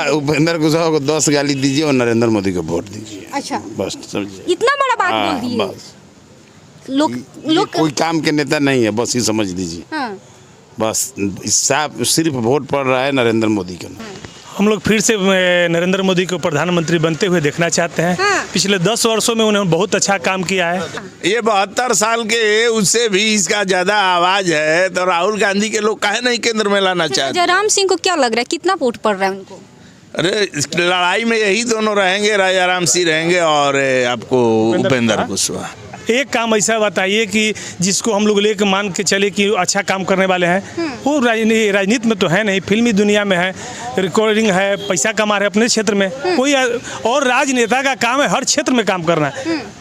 उपेंद्र कुशवाहा को 10 गाली दीजिए और नरेंद्र मोदी को वोट दीजिए। अच्छा, बस समझिए, इतना बड़ा बात बोल दिए। बस लोग कोई काम के नेता नहीं है, बस ये समझ लीजिए। हाँ। बस साफ सिर्फ वोट पड़ रहा है नरेंद्र मोदी का। हम लोग फिर से नरेंद्र मोदी को प्रधानमंत्री बनते हुए देखना चाहते हैं। हाँ। पिछले 10 वर्षों में उन्होंने बहुत अच्छा काम किया है। ये 72 साल के, उससे भी इसका ज्यादा आवाज है, तो राहुल गांधी के लोग काहे नहीं केंद्र में लाना चाहते? जयराम सिंह को क्या लग रहा है, कितना वोट पड़ रहा है उनको? अरे लड़ाई में यही दोनों रहेंगे, राजाराम सिंह रहेंगे और आपको उपेंद्र कुशवाहा। एक काम ऐसा बताइए कि जिसको हम लोग लेकर मान के चले कि अच्छा काम करने वाले हैं, वो राजनीति में तो है नहीं, फिल्मी दुनिया में है, रिकॉर्डिंग है, पैसा कमा रहे अपने क्षेत्र में। कोई और राजनेता का काम है हर क्षेत्र में काम करना।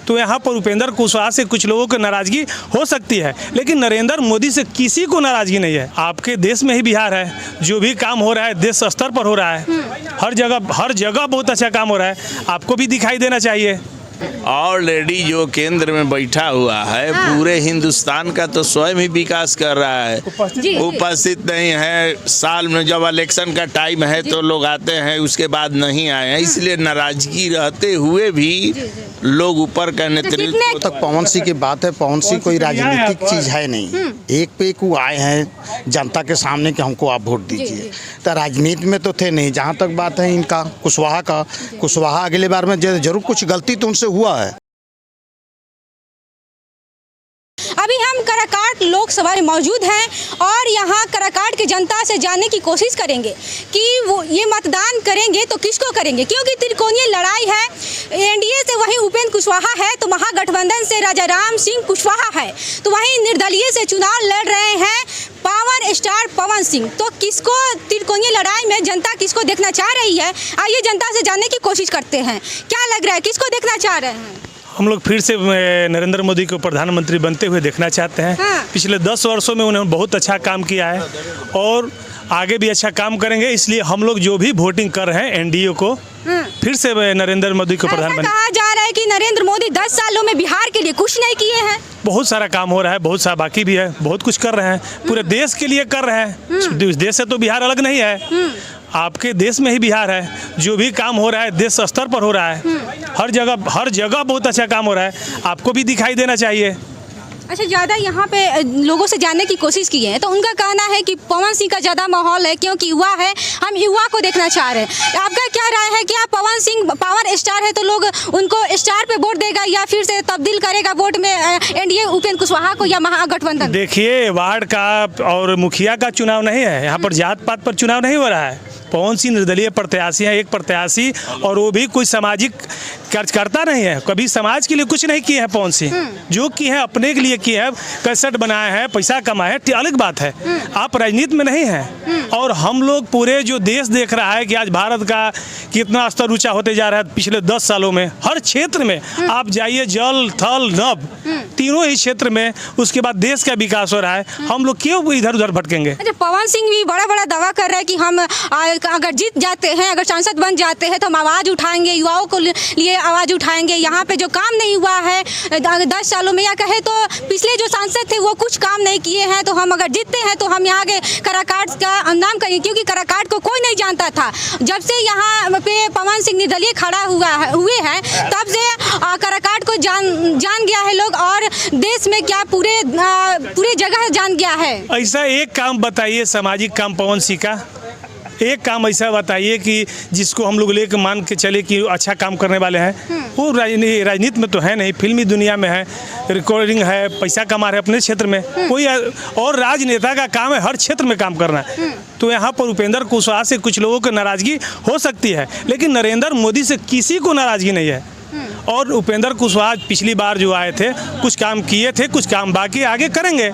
तो यहाँ पर उपेंद्र कुशवाहा से कुछ लोगों को नाराजगी हो सकती है, लेकिन नरेंद्र मोदी से किसी को नाराजगी नहीं है। आपके देश में ही बिहार है, जो भी काम हो रहा है देश स्तर पर हो रहा है, हर जगह बहुत अच्छा काम हो रहा है, आपको भी दिखाई देना चाहिए। ऑलरेडी जो केंद्र में बैठा हुआ है, पूरे हिंदुस्तान का तो स्वयं ही विकास कर रहा है। उपस्थित नहीं है, साल में जब इलेक्शन का टाइम है तो लोग आते हैं, उसके बाद नहीं आए हैं, इसलिए नाराजगी रहते हुए भी लोग ऊपर का नेतृत्व तक पवन सिंह की बात है। पवन सिंह कोई राजनीतिक चीज है नहीं, एक पे एक वो आए हैं जनता के सामने कि हमको आप वोट दीजिए। तो राजनीति में तो थे नहीं। जहाँ तक बात है इनका कुशवाहा अगले बार में जरूर कुछ गलती तो उनसे हुआ है। अभी हम कराकाट लोकसभा में मौजूद हैं और यहाँ कराकाट की जनता से जानने की कोशिश करेंगे कि वो ये मतदान करेंगे तो किसको करेंगे, क्योंकि त्रिकोणीय लड़ाई है। एनडीए से वहीं उपेंद्र कुशवाहा है, तो महागठबंधन से राजाराम सिंह कुशवाहा है, तो वहीं निर्दलीय से चुनाव लड़ रहे हैं पावर स्टार पवन सिंह। तो किसको त्रिकोणीय लड़ाई में जनता किसको देखना चाह रही है, आइए जनता से जानने की कोशिश करते हैं। क्या लग रहा है, किसको देखना चाह रहे हैं? हम लोग फिर से नरेंद्र मोदी को प्रधानमंत्री बनते हुए देखना चाहते हैं। हाँ। पिछले 10 वर्षों में उन्होंने बहुत अच्छा काम किया है और आगे भी अच्छा काम करेंगे, इसलिए हम लोग जो भी वोटिंग कर रहे हैं एनडीए को, फिर से नरेंद्र मोदी को प्रधानमंत्री। कहा जा रहा है कि नरेंद्र मोदी 10 सालों में बिहार के लिए कुछ नहीं किए हैं। बहुत सारा काम हो रहा है, बहुत सारा बाकी भी है, बहुत कुछ कर रहे हैं, पूरे देश के लिए कर रहे हैं। देश से तो बिहार अलग नहीं है, आपके देश में ही बिहार है। जो भी काम हो रहा है देश स्तर पर हो रहा है, हर जगह बहुत अच्छा काम हो रहा है, आपको भी दिखाई देना चाहिए। अच्छा, ज़्यादा यहाँ पे लोगों से जानने की कोशिश की है, तो उनका कहना है कि पवन सिंह का ज़्यादा माहौल है, क्योंकि युवा है, हम युवा को देखना चाह रहे हैं। आपका क्या राय है, क्या पवन सिंह पावर स्टार है तो लोग उनको स्टार पे वोट देगा या फिर से तब्दील करेगा वोट में एनडीए उपेंद्र कुशवाहा को या महागठबंधन? देखिए, वार्ड का और मुखिया का चुनाव नहीं है, यहाँ पर जात पात पर चुनाव नहीं हो रहा है। पवन सिंह निर्दलीय प्रत्याशी हैं, एक प्रत्याशी, और वो भी कोई सामाजिक कार्यकर्ता नहीं है, कभी समाज के लिए कुछ नहीं किए हैं। पवन सिंह जो किए हैं अपने के लिए किए हैं, कैसेट बनाए हैं, पैसा कमाए हैं, अलग बात है। आप राजनीति में नहीं हैं। और हम लोग पूरे जो देश देख रहा है कि आज भारत का कितना स्तर ऊंचा होते जा रहा है पिछले 10 सालों में, हर क्षेत्र में आप जाइए, जल थल नभ तीनों ही क्षेत्र में, उसके बाद देश का विकास हो रहा है। हम लोग क्यों इधर उधर भटकेंगे? अच्छा, पवन सिंह भी बड़ा बड़ा दावा कर रहे हैं कि हम अगर जीत जाते हैं, अगर सांसद बन जाते हैं तो हम आवाज़ उठाएंगे, युवाओं को लिए आवाज़ उठाएंगे। यहाँ पे जो काम नहीं हुआ है 10 सालों में, या कहे तो पिछले जो सांसद थे वो कुछ काम नहीं किए हैं, तो हम अगर जीतते हैं तो हम यहाँ के कराकाट का नाम करेंगे, क्योंकि कराकाट को कोई नहीं जानता था। जब से यहाँ पे पवन सिंह निर्दलीय खड़ा हुए हैं, तब से कराकाट को जान गया है लोग, और देश में क्या पूरे जगह जान गया है। ऐसा एक काम बताइए, सामाजिक काम पवन सिंह का एक काम ऐसा बताइए कि जिसको हम लोग लेकर मान के चले कि अच्छा काम करने वाले हैं, वो राजनीति में तो है नहीं, फिल्मी दुनिया में है, रिकॉर्डिंग है, पैसा कमा रहे अपने क्षेत्र में। कोई और राजनेता का काम है हर क्षेत्र में काम करना। तो यहाँ पर उपेंद्र कुशवाहा से कुछ लोगों को नाराजगी हो सकती है, लेकिन नरेंद्र मोदी से किसी को नाराजगी नहीं है। और उपेंद्र कुशवाहा पिछली बार जो आए थे कुछ काम किए थे, कुछ काम बाकी आगे करेंगे।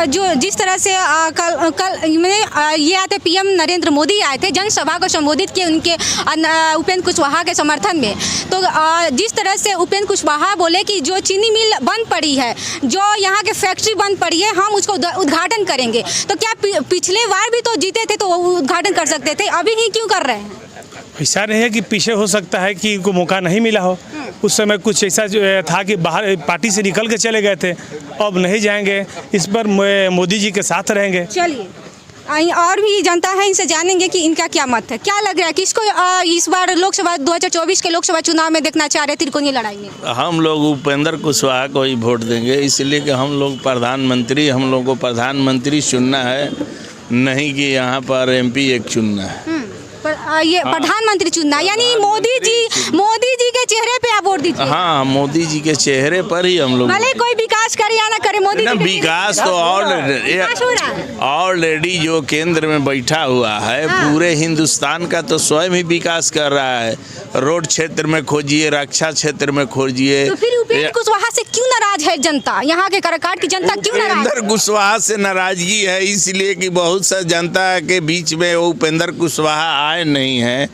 जो जिस तरह से कल ये आते पीएम नरेंद्र मोदी आए थे, जनसभा को संबोधित किए उनके उपेंद्र कुशवाहा के समर्थन में, तो जिस तरह से उपेंद्र कुशवाहा बोले कि जो चीनी मिल बंद पड़ी है, जो यहाँ के फैक्ट्री बंद पड़ी है, हम उसको उद्घाटन करेंगे। तो क्या पिछले बार भी तो जीते थे तो उद्घाटन कर सकते थे, अभी ही क्यों कर रहे हैं? ऐसा नहीं है कि पीछे हो सकता है कि इनको मौका नहीं मिला हो, उस समय कुछ ऐसा था कि बाहर पार्टी से निकल के चले गए थे, अब नहीं जाएंगे, इस पर मोदी जी के साथ रहेंगे। चलिए, और भी जनता है, इनसे जानेंगे कि इनका क्या मत है, क्या लग रहा है किसको इस बार लोकसभा 2024 के लोकसभा चुनाव में देखना चाह रहे त्रिकोणीय लड़ाई में। हम लोग उपेंद्र कुशवाहा को ही वोट देंगे, इसलिए कि हम लोग हम लोगों को प्रधानमंत्री चुनना है, नहीं कि यहाँ पर MP एक चुनना है। पर ये प्रधानमंत्री चुनना यानी मोदी जी के चेहरे पे आप वोट दीजिए। हाँ, मोदी जी के चेहरे पर ही हम लोग, भले कोई विकास करे या ना करे, मोदी जी विकास तो ऑलरेडी जो केंद्र में बैठा हुआ है, पूरे हिंदुस्तान का तो स्वयं ही विकास कर रहा है। रोड क्षेत्र में खोजिए, रक्षा क्षेत्र में खोजिए। तो फिर उपेंद्र कुशवाहा से क्यों नाराज है जनता, यहाँ के काराकाट की जनता क्यों नाराज? उपेंद्र कुशवाहा से नाराजगी है इसलिए कि बहुत सा जनता के बीच में वो उपेंद्र कुशवाहा आए नहीं है,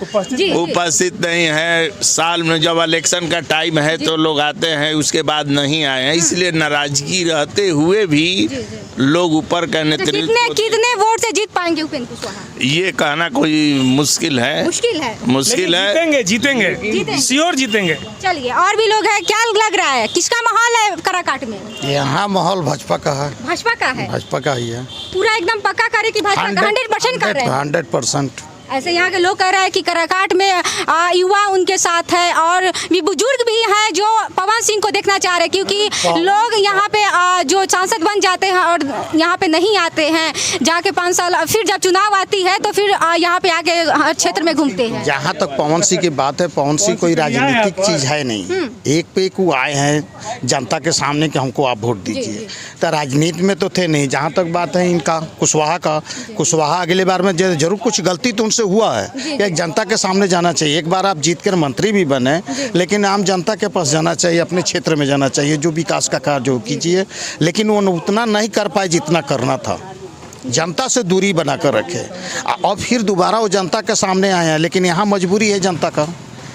उपस्थित नहीं है। साल में जब इलेक्शन का टाइम है तो लोग आते हैं, उसके बाद नहीं आए हैं, इसलिए नाराजगी रहते हुए भी लोग ऊपर का नेतृत्व। कितने वोट से जीत पाएंगे उपेंद्र कुशवाहा, ये कहना कोई मुश्किल है। जीतेंगे, श्योर जीतेंगे। चलिए और भी लोग हैं, क्या लग रहा है किसका माहौल है काराकाट में? यहाँ माहौल भाजपा का है। भाजपा का है, भाजपा का ही है। पूरा एकदम पक्का करे कि भाजपा 100% कर रहे हैं? 100%। ऐसे यहाँ के लोग कह रहे हैं कि काराकाट में युवा उनके साथ है और भी बुजुर्ग भी हैं जो पवन सिंह को देखना चाह रहे हैं, क्योंकि लोग यहाँ पे जो सांसद बन जाते हैं और यहाँ पे नहीं आते हैं, जाके 5 साल फिर जब चुनाव आती है तो फिर यहाँ पे आके हर क्षेत्र में घूमते हैं। जहाँ तक पवन सिंह की बात है, पवन सिंह कोई राजनीतिक चीज है नहीं, एक पे एक वो आए हैं जनता के सामने कि हमको आप वोट दीजिए। तो राजनीति में तो थे नहीं। जहाँ तक बात है इनका कुशवाहा अगले बार में जरूर कुछ गलती तो से हुआ है, एक जनता के सामने जाना चाहिए। एक बार आप जीत कर मंत्री भी बने, लेकिन आम जनता के पास जाना चाहिए, अपने क्षेत्र में जाना चाहिए, जो विकास का कार्य जो कीजिए। लेकिन वो उतना नहीं कर पाए जितना करना था, जनता से दूरी बनाकर रखे और फिर दोबारा वो जनता के सामने आए हैं। लेकिन यहाँ मजबूरी है जनता का,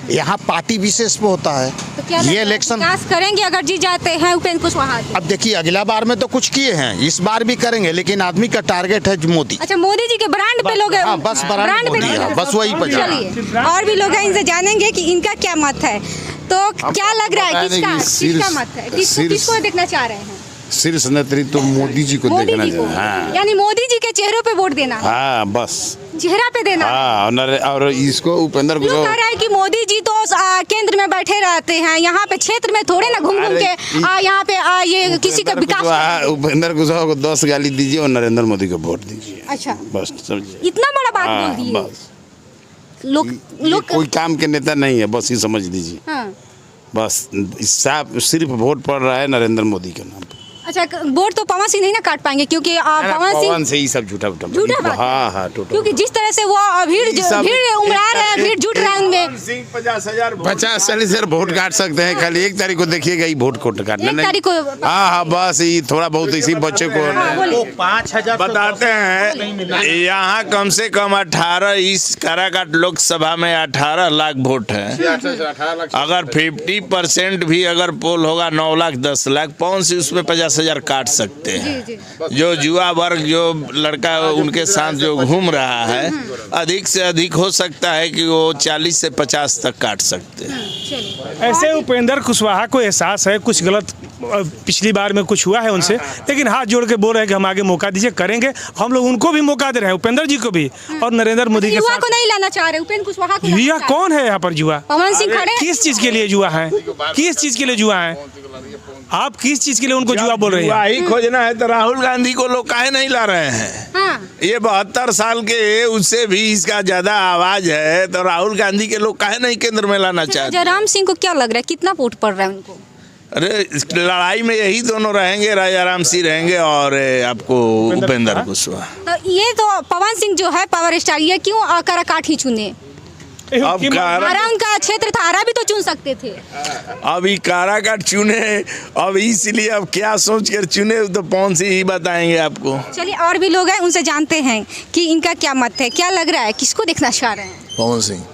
यहाँ पार्टी विशेष पे होता है। तो ये इलेक्शन विकास करेंगे अगर जीत जाते हैं उपेंद्र कुशवाहा। अब देखिए, अगला बार में तो कुछ किए हैं, इस बार भी करेंगे, लेकिन आदमी का टारगेट है मोदी। अच्छा, मोदी जी के ब्रांड पे लोग हैं। बस ब्रांड पे, बस वही पे। चलिए और भी लोग हैं, इनसे जानेंगे कि इनका क्या मत है। तो क्या लग रहा है किसका मत है, किसको देखना चाह रहे हैं? शीर्ष नेतृत्व मोदी जी को देखना चाहिए। हाँ, यानी मोदी जी के चेहरे पे वोट देना है। हाँ, बस चेहरा पे देना। हाँ, और इसको उपेंद्र को कह रहा है कि मोदी जी तो केंद्र में बैठे रहते हैं, यहाँ पे क्षेत्र में थोड़े ना घूम घूम के यहाँ पे ये किसी का विकास। उपेंद्र कुशवाहा को 10 गाली दीजिए और नरेंद्र मोदी को वोट दीजिए। अच्छा, बस समझिए, इतना बड़ा बात बोल दिए। बस लोग कोई काम के नेता नहीं है, बस ये समझ लीजिए। हाँ। बस सिर्फ वोट पड़ रहा है नरेंद्र मोदी के नाम पे। अच्छा, वोट तो पवन सिंह नहीं ना काट पाएंगे, क्योंकि पवन से ही सब झूठा बात। हाँ, क्योंकि जिस तरह से वो भीड़ उमड़ा रहे हैं, भीड़ जुट रहे हैं उनमें। 50,000 वोट काट सकते हैं, खाली 1 तारीख को देखिएगा ये वोट काटना नहीं। हाँ, बस ये थोड़ा बहुत इसी बच्चे को 5,000 बताते हैं। यहाँ कम से कम 18 इस काराकाट लोकसभा में 18 लाख वोट है। अगर 50% भी अगर पोल होगा 9 लाख 10 लाख, पवन सिंह उसमें 50,000 काट सकते हैं। जो युवा वर्ग, जो लड़का उनके साथ जो घूम रहा है, अधिक से अधिक हो सकता है कि वो 40 से 50 तक काट सकते हैं। ऐसे उपेंद्र कुशवाहा को एहसास है कुछ गलत पिछली बार में कुछ हुआ है उनसे, लेकिन हाथ जोड़ के बोल रहे हैं कि हम आगे मौका दीजिए, करेंगे। हम लोग उनको भी मौका दे रहे हैं, उपेंद्र जी को भी और नरेंद्र मोदी के साथ। को नहीं लाना चाह रहे, उपेंद्र कुशवाहा को। युवा कौन है यहाँ पर? युवा पवन सिंह खड़े। किस चीज के लिए युवा है? किस चीज के लिए युवा है? आप किस चीज के लिए उनको युवा बोल रहे हैं? वही खोजना है तो राहुल गांधी को लोग काहे नहीं ला रहे हैं? हाँ। ये 72 साल के, उससे भी इसका ज्यादा आवाज है, तो राहुल गांधी के लोग काहे नहीं केंद्र में लाना चाहते? जयराम सिंह को क्या लग रहा है, कितना वोट पड़ रहा है उनको? अरे लड़ाई में यही दोनों रहेंगे, राजाराम सिंह रहेंगे और आपको उपेंद्र कुशवाहा। तो ये तो पवन सिंह जो है पावर स्टार, ये क्यों काराकाट ही चुने? अब उनका क्षेत्र था, आरा भी तो चुन सकते थे। अभी काराकाट चुने, अब इसलिए अब क्या सोच कर चुने तो पवन सिंह ही बताएंगे आपको। चलिए और भी लोग हैं, उनसे जानते हैं कि इनका क्या मत है, क्या लग रहा है किसको देखना चाह रहे हैं? पवन सिंह।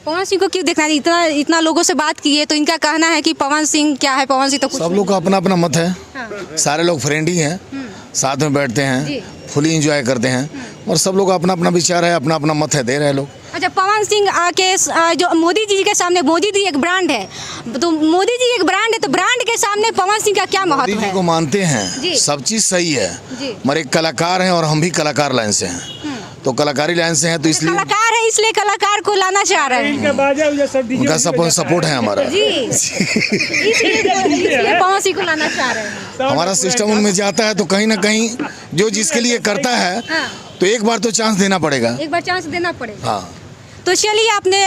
पवन सिंह को क्यों देखना? इतना लोगों से बात की है तो इनका कहना है कि पवन सिंह क्या है, पवन सिंह तो कुछ सब लोग का अपना अपना मत है। हाँ। सारे लोग फ्रेंड ही हैं, साथ में बैठते हैं, फुली एंजॉय करते हैं। और सब लोग अपना अपना विचार है, अपना अपना मत है, दे रहे हैं लोग। अच्छा, पवन सिंह के जो मोदी जी के सामने, मोदी जी एक ब्रांड है, तो मोदी जी एक ब्रांड है, तो ब्रांड के सामने पवन सिंह का क्या मोदी महत्व जी है? को मानते जी। हैं, सब चीज़ सही है, जी। मगर एक कलाकार हैं और हम भी कलाकार लाइन से हैं, तो कलाकारी लाइन से हैं तो इसलिए कलाकार है, इसलिए कलाकार को लाना चाह रहे हैं। उनका सपोर्ट है हमारा। जी, इसलिए पवन सिंह को लाना चाह रहे हैं। हमारा सिस्टम उनमें जाता है तो कहीं ना कहीं जो जिसके लिए करता है हाँ। तो एक बार तो चांस देना पड़ेगा। एक बार चांस देना पड़ेगा। हाँ, तो चलिए, आपने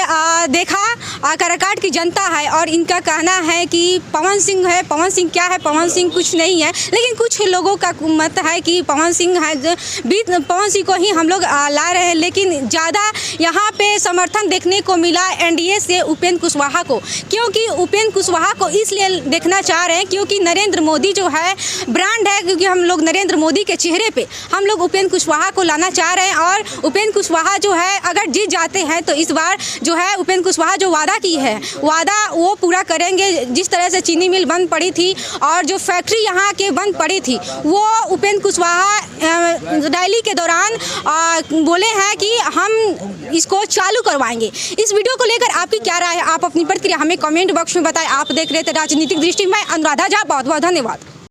देखा काराकाट की जनता है और इनका कहना है कि पवन सिंह है, पवन सिंह क्या है, पवन सिंह कुछ नहीं है, लेकिन कुछ लोगों का मत है कि पवन सिंह है, पवन सिंह को ही हम लोग ला रहे हैं, लेकिन ज़्यादा यहाँ पे समर्थन देखने को मिला एनडीए से उपेंद्र कुशवाहा को, क्योंकि उपेंद्र कुशवाहा को इसलिए देखना चाह रहे हैं क्योंकि नरेंद्र मोदी जो है ब्रांड है, क्योंकि हम लोग नरेंद्र मोदी के चेहरे पे हम लोग उपेंद्र कुशवाहा को लाना चाह रहे हैं। और उपेंद्र कुशवाहा जो है अगर जीत जाते हैं तो इस बार जो है उपेंद्र कुशवाहा जो वादा की है, वादा वो पूरा करेंगे। जिस तरह से चीनी मिल बंद पड़ी थी और जो फैक्ट्री यहाँ के बंद पड़ी थी, वो उपेंद्र कुशवाहा रैली के दौरान बोले हैं कि हम इसको चालू करवाएंगे। इस वीडियो को लेकर आपकी क्या राय है? आप अपनी प्रतिक्रिया हमें कमेंट बॉक्स में बताएं। आप देख रहे थे राजनीतिक दृष्टि में अनुराधा झा, बहुत बहुत धन्यवाद।